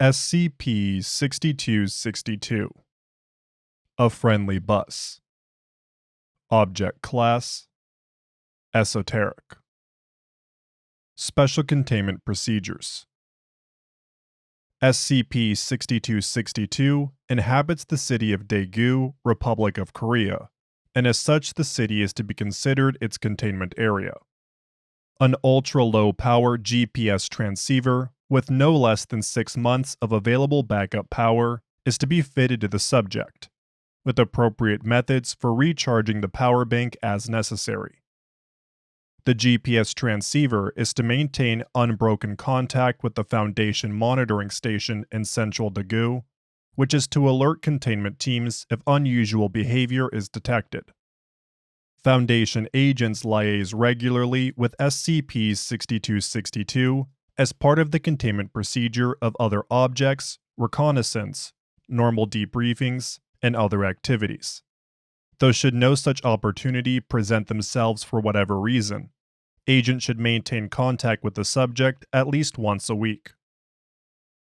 SCP-6262 A Friendly Bus. Object Class Esoteric. Special Containment Procedures. SCP-6262 inhabits the city of Daegu, Republic of Korea, and as such the city is to be considered its containment area. An ultra-low-power GPS transceiver with no less than 6 months of available backup power is to be fitted to the subject, with appropriate methods for recharging the power bank as necessary. The GPS transceiver is to maintain unbroken contact with the Foundation monitoring station in central Daegu, which is to alert containment teams if unusual behavior is detected. Foundation agents liaise regularly with SCP-6262 as part of the containment procedure of other objects, reconnaissance, normal debriefings, and other activities. Though should no such opportunity present themselves for whatever reason, agents should maintain contact with the subject at least once a week.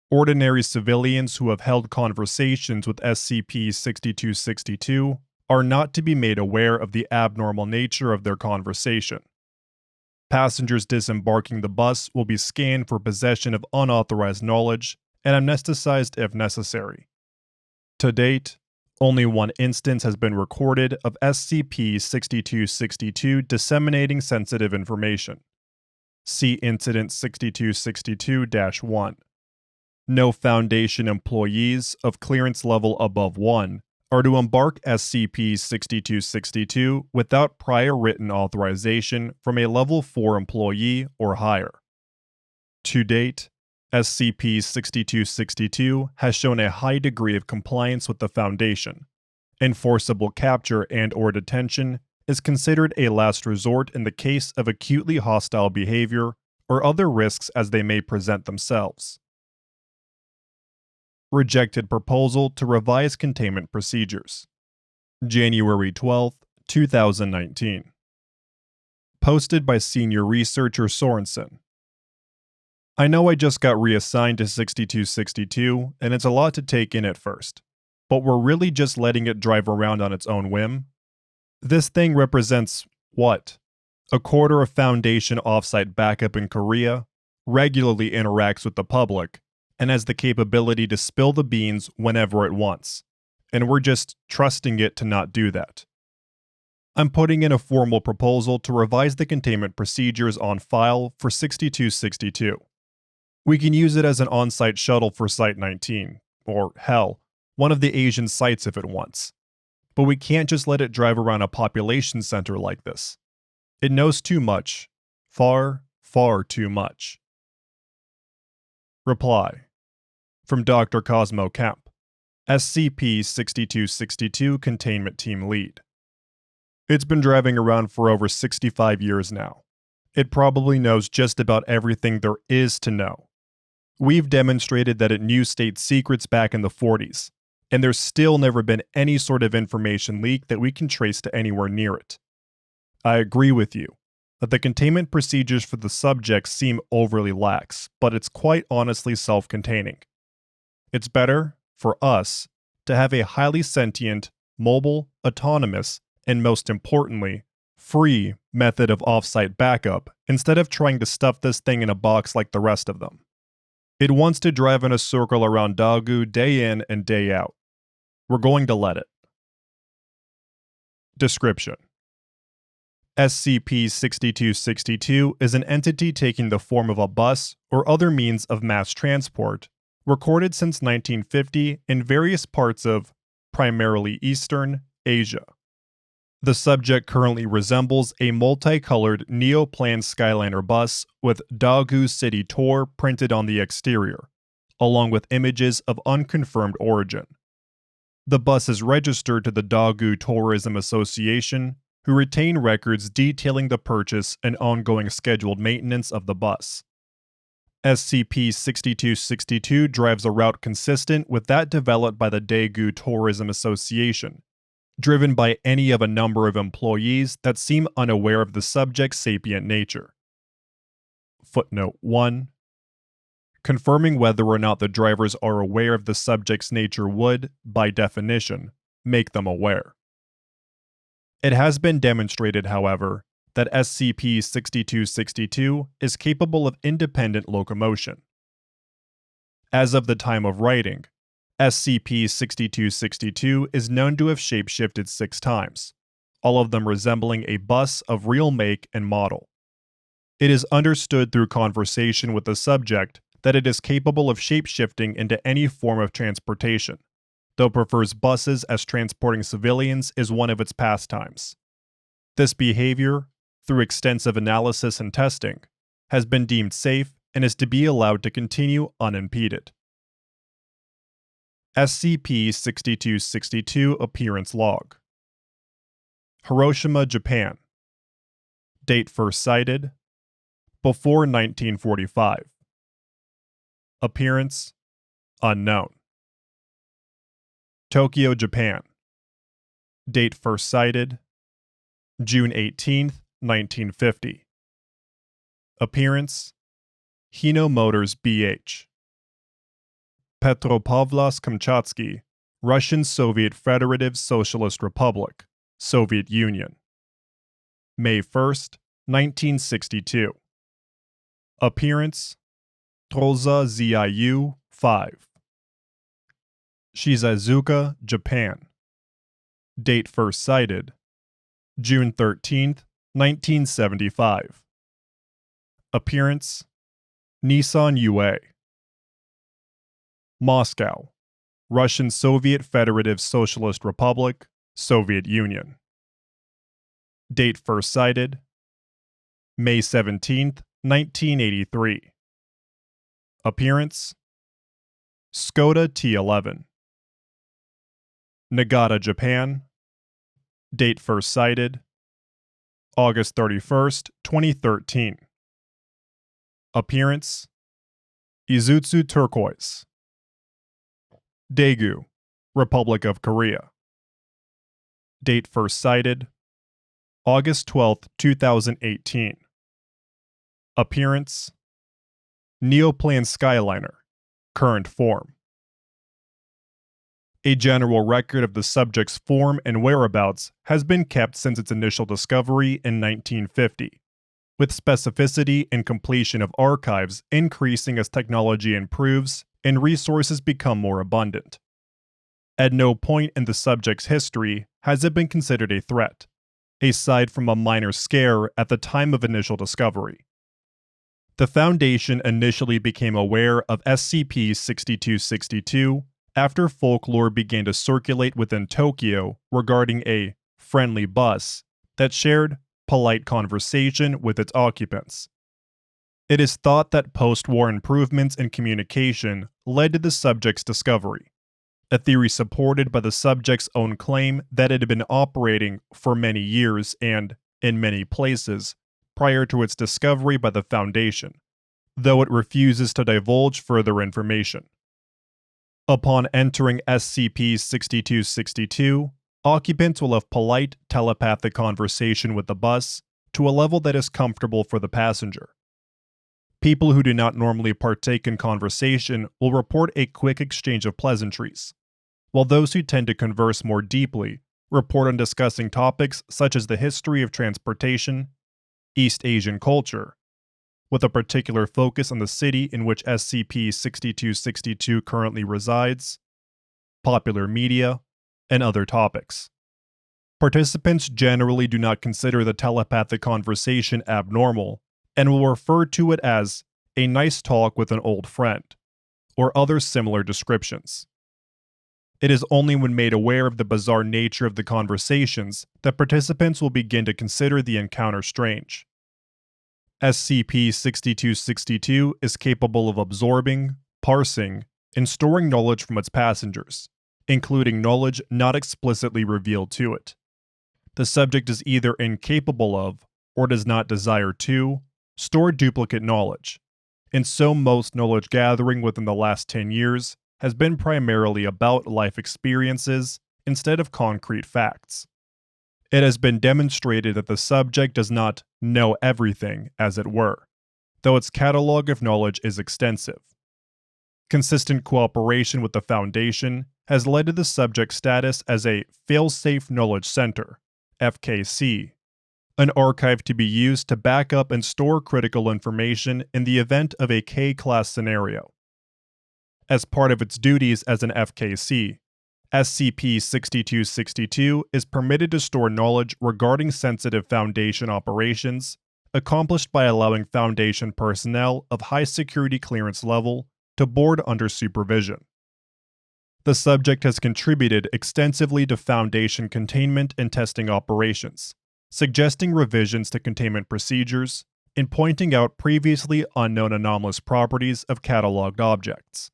Ordinary civilians who have held conversations with SCP-6262 are not to be made aware of the abnormal nature of their conversation. Passengers disembarking the bus will be scanned for possession of unauthorized knowledge and amnesticized if necessary. To date, only one instance has been recorded of SCP-6262 disseminating sensitive information. See Incident 6262-1. No Foundation employees of clearance level above 1 are to embark SCP-6262 without prior written authorization from a Level 4 employee or higher. To date, SCP-6262 has shown a high degree of compliance with the Foundation. Enforceable capture and/or detention is considered a last resort in the case of acutely hostile behavior or other risks as they may present themselves. Rejected proposal to revise containment procedures. January 12, 2019. Posted by Senior Researcher Sorensen. I know I just got reassigned to 6262, and it's a lot to take in at first, but we're really just letting it drive around on its own whim? This thing represents what? A quarter of Foundation offsite backup in Korea, regularly interacts with the public, and has the capability to spill the beans whenever it wants, and we're just trusting it to not do that. I'm putting in a formal proposal to revise the containment procedures on file for 6262. We can use it as an on-site shuttle for Site-19, or hell, one of the Asian sites if it wants. But we can't just let it drive around a population center like this. It knows too much. Far, far too much. Reply. From Dr. Cosmo Kemp, SCP-6262 Containment Team Lead. It's been driving around for over 65 years now. It probably knows just about everything there is to know. We've demonstrated that it knew state secrets back in the 40s, and there's still never been any sort of information leak that we can trace to anywhere near it. I agree with you that the containment procedures for the subject seem overly lax, but it's quite honestly self-containing. It's better, for us, to have a highly sentient, mobile, autonomous, and most importantly, free method of off-site backup instead of trying to stuff this thing in a box like the rest of them. It wants to drive in a circle around Daegu day in and day out. We're going to let it. Description: SCP-6262 is an entity taking the form of a bus or other means of mass transport, recorded since 1950 in various parts of, primarily Eastern, Asia. The subject currently resembles a multicolored Neoplan Skyliner bus with Daegu City Tour printed on the exterior, along with images of unconfirmed origin. The bus is registered to the Daegu Tourism Association, who retain records detailing the purchase and ongoing scheduled maintenance of the bus. SCP-6262 drives a route consistent with that developed by the Daegu Tourism Association, driven by any of a number of employees that seem unaware of the subject's sapient nature. Footnote 1. confirming whether or not the drivers are aware of the subject's nature would, by definition, make them aware. It has been demonstrated, however, that SCP-6262 is capable of independent locomotion. As of the time of writing, SCP-6262 is known to have shapeshifted 6 times, all of them resembling a bus of real make and model. It is understood through conversation with the subject that it is capable of shapeshifting into any form of transportation, though prefers buses as transporting civilians is one of its pastimes. This behavior, through extensive analysis and testing, has been deemed safe and is to be allowed to continue unimpeded. SCP-6262 Appearance Log. Hiroshima, Japan. Date first sighted: before 1945. Appearance: unknown. Tokyo, Japan. Date first sighted: June 18, 1950. Appearance: Hino Motors BH. Petropavlovsk-Kamchatsky, Russian Soviet Federative Socialist Republic, Soviet Union. May 1st, 1962. Appearance: Trolza Ziyu 5. Shizuoka, Japan. Date first sighted: June 13, 1975. Appearance: Nissan UA. Moscow, Russian Soviet Federative Socialist Republic, Soviet Union. Date first sighted: May 17, 1983. Appearance: Skoda T11. Nagata, Japan. Date first sighted: August 31st, 2013. Appearance: Isuzu Turquoise. Daegu, Republic of Korea. Date first sighted: August 12, 2018. Appearance: Neoplan Skyliner, current form. A general record of the subject's form and whereabouts has been kept since its initial discovery in 1950, with specificity and completion of archives increasing as technology improves and resources become more abundant. At no point in the subject's history has it been considered a threat, aside from a minor scare at the time of initial discovery. The Foundation initially became aware of SCP-6262 after folklore began to circulate within Tokyo regarding a friendly bus that shared polite conversation with its occupants. It is thought that post-war improvements in communication led to the subject's discovery, a theory supported by the subject's own claim that it had been operating for many years and, in many places, prior to its discovery by the Foundation, though it refuses to divulge further information. Upon entering SCP-6262, occupants will have polite, telepathic conversation with the bus to a level that is comfortable for the passenger. People who do not normally partake in conversation will report a quick exchange of pleasantries, while those who tend to converse more deeply report on discussing topics such as the history of transportation, East Asian culture, with a particular focus on the city in which SCP-6262 currently resides, popular media, and other topics. Participants generally do not consider the telepathic conversation abnormal and will refer to it as a nice talk with an old friend, or other similar descriptions. It is only when made aware of the bizarre nature of the conversations that participants will begin to consider the encounter strange. SCP-6262 is capable of absorbing, parsing, and storing knowledge from its passengers, including knowledge not explicitly revealed to it. The subject is either incapable of, or does not desire to, store duplicate knowledge, and so most knowledge gathering within the last 10 years has been primarily about life experiences instead of concrete facts. It has been demonstrated that the subject does not know everything, as it were, though its catalog of knowledge is extensive, Consistent cooperation with the Foundation has led to the subject's status as a Failsafe Knowledge Center, FKC, an archive to be used to back up and store critical information in the event of a K-class scenario. As part of its duties as an FKC, SCP-6262 is permitted to store knowledge regarding sensitive Foundation operations, accomplished by allowing Foundation personnel of high security clearance level to board under supervision. The subject has contributed extensively to Foundation containment and testing operations, suggesting revisions to containment procedures and pointing out previously unknown anomalous properties of cataloged objects.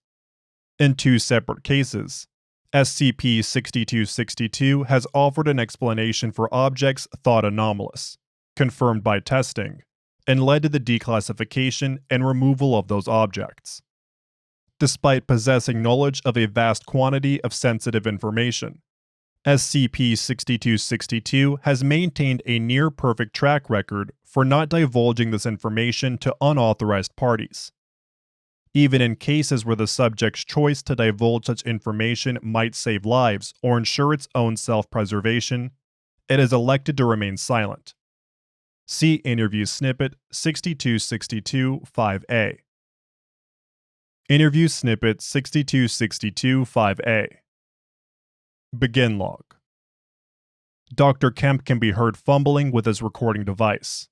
In 2 separate cases, SCP-6262 has offered an explanation for objects thought anomalous, confirmed by testing, and led to the declassification and removal of those objects. Despite possessing knowledge of a vast quantity of sensitive information, SCP-6262 has maintained a near-perfect track record for not divulging this information to unauthorized parties. Even in cases where the subject's choice to divulge such information might save lives or ensure its own self-preservation, it has elected to remain silent. See Interview Snippet 6262-5A. Interview Snippet 6262-5A. Begin log. Dr. Kemp can be heard fumbling with his recording device.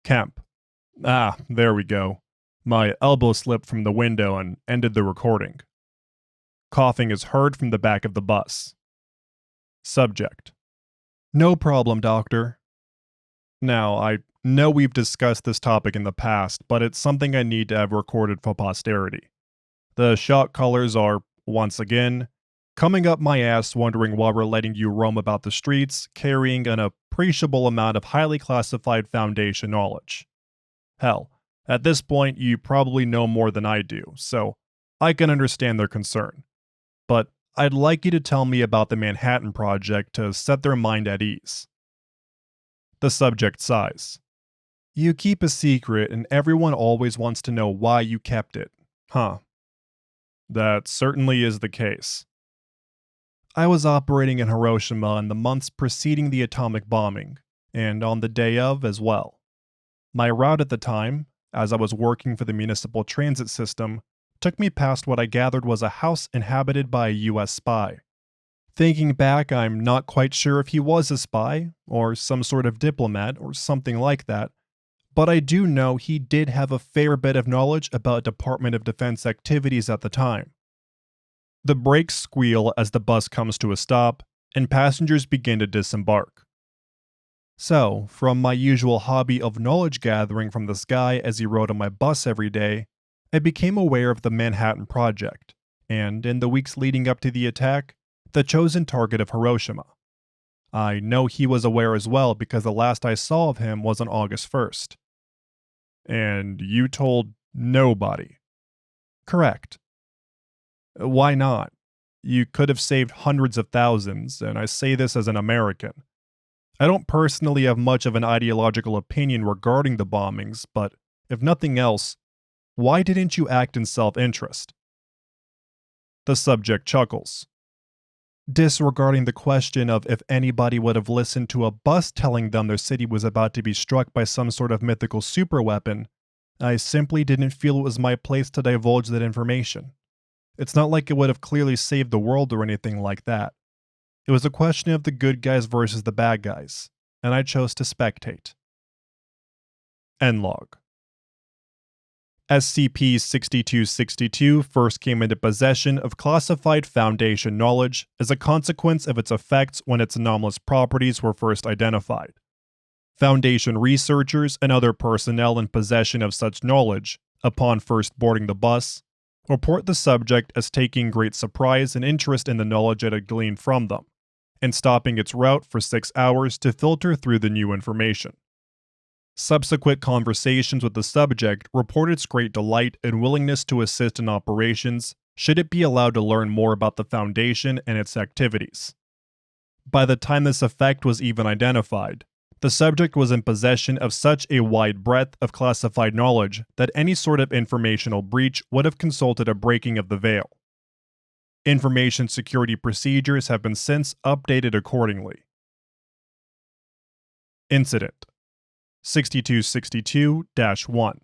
Kemp. There we go. My elbow slipped from the window and ended the recording. Coughing is heard from the back of the bus. Subject. No problem, doctor. Now, I know we've discussed this topic in the past, but it's something I need to have recorded for posterity. The shot callers are, once again, coming up my ass wondering why we're letting you roam about the streets carrying an appreciable amount of highly classified Foundation knowledge. Hell, at this point you probably know more than I do, so I can understand their concern. But I'd like you to tell me about the Manhattan Project to set their mind at ease. The subject sighs. You keep a secret and everyone always wants to know why you kept it, huh? That certainly is the case. I was operating in Hiroshima in the months preceding the atomic bombing, and on the day of as well. My route at the time, as I was working for the municipal transit system, took me past what I gathered was a house inhabited by a US spy. Thinking back, I'm not quite sure if he was a spy, or some sort of diplomat, or something like that, but I do know he did have a fair bit of knowledge about Department of Defense activities at the time. The brakes squeal as the bus comes to a stop, and passengers begin to disembark. So, from my usual hobby of knowledge gathering from this guy as he rode on my bus every day, I became aware of the Manhattan Project, and in the weeks leading up to the attack, the chosen target of Hiroshima. I know he was aware as well because the last I saw of him was on August 1st. And you told nobody? Correct. Why not? You could have saved hundreds of thousands, and I say this as an American. I don't personally have much of an ideological opinion regarding the bombings, but if nothing else, why didn't you act in self-interest? The subject chuckles. Disregarding the question of if anybody would have listened to a bus telling them their city was about to be struck by some sort of mythical superweapon, I simply didn't feel it was my place to divulge that information. It's not like it would have clearly saved the world or anything like that. It was a question of the good guys versus the bad guys, and I chose to spectate. End log. SCP-6262 first came into possession of classified Foundation knowledge as a consequence of its effects when its anomalous properties were first identified. Foundation researchers and other personnel in possession of such knowledge, upon first boarding the bus, report the subject as taking great surprise and interest in the knowledge it had gleaned from them, and stopping its route for 6 hours to filter through the new information. Subsequent conversations with the subject report its great delight and willingness to assist in operations should it be allowed to learn more about the Foundation and its activities. By the time this effect was even identified, The subject was in possession of such a wide breadth of classified knowledge that any sort of informational breach would have consulted a breaking of the veil. Information security procedures have been since updated accordingly. Incident 6262-1.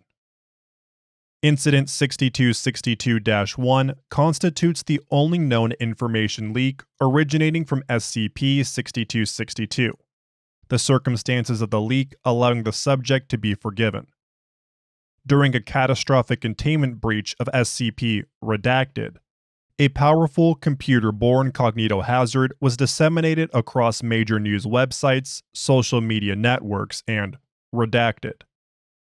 Incident 6262-1 constitutes the only known information leak originating from SCP-6262. The circumstances of the leak allowing the subject to be forgiven. During a catastrophic containment breach of SCP-Redacted, a powerful computer-borne cognitohazard was disseminated across major news websites, social media networks, and Redacted.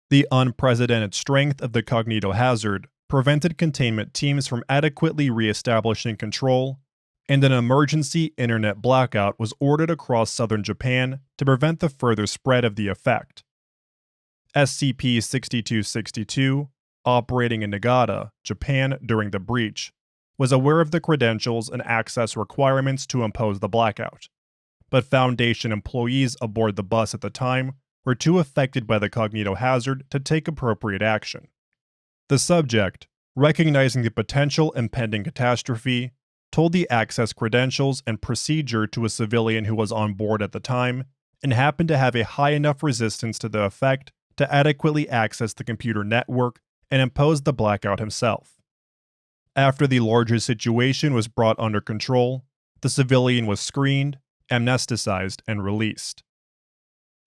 The unprecedented strength of the cognitohazard prevented containment teams from adequately re-establishing control, and an emergency internet blackout was ordered across southern Japan to prevent the further spread of the effect. SCP-6262, operating in Nagata, Japan during the breach, was aware of the credentials and access requirements to impose the blackout, but Foundation employees aboard the bus at the time were too affected by the cognitohazard to take appropriate action. The subject, recognizing the potential impending catastrophe, told the access credentials and procedure to a civilian who was on board at the time and happened to have a high enough resistance to the effect to adequately access the computer network and impose the blackout himself. After the larger situation was brought under control, the civilian was screened, amnesticized, and released.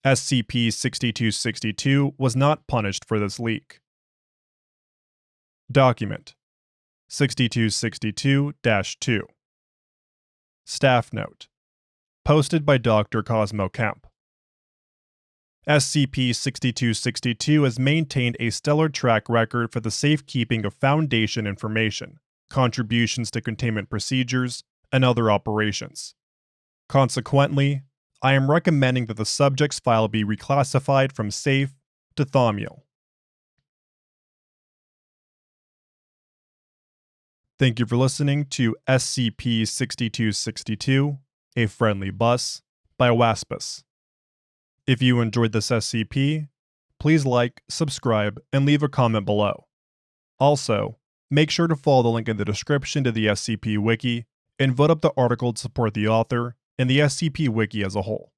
SCP-6262 was not punished for this leak. Document 6262-2. Staff Note. Posted by Dr. Cosmo Kemp. SCP-6262 has maintained a stellar track record for the safekeeping of Foundation information, contributions to containment procedures, and other operations. Consequently, I am recommending that the subject's file be reclassified from Safe to Thaumiel. Thank you for listening to SCP-6262, A Friendly Bus, by Waspus. If you enjoyed this SCP, please like, subscribe, and leave a comment below. Also, make sure to follow the link in the description to the SCP Wiki and vote up the article to support the author and the SCP Wiki as a whole.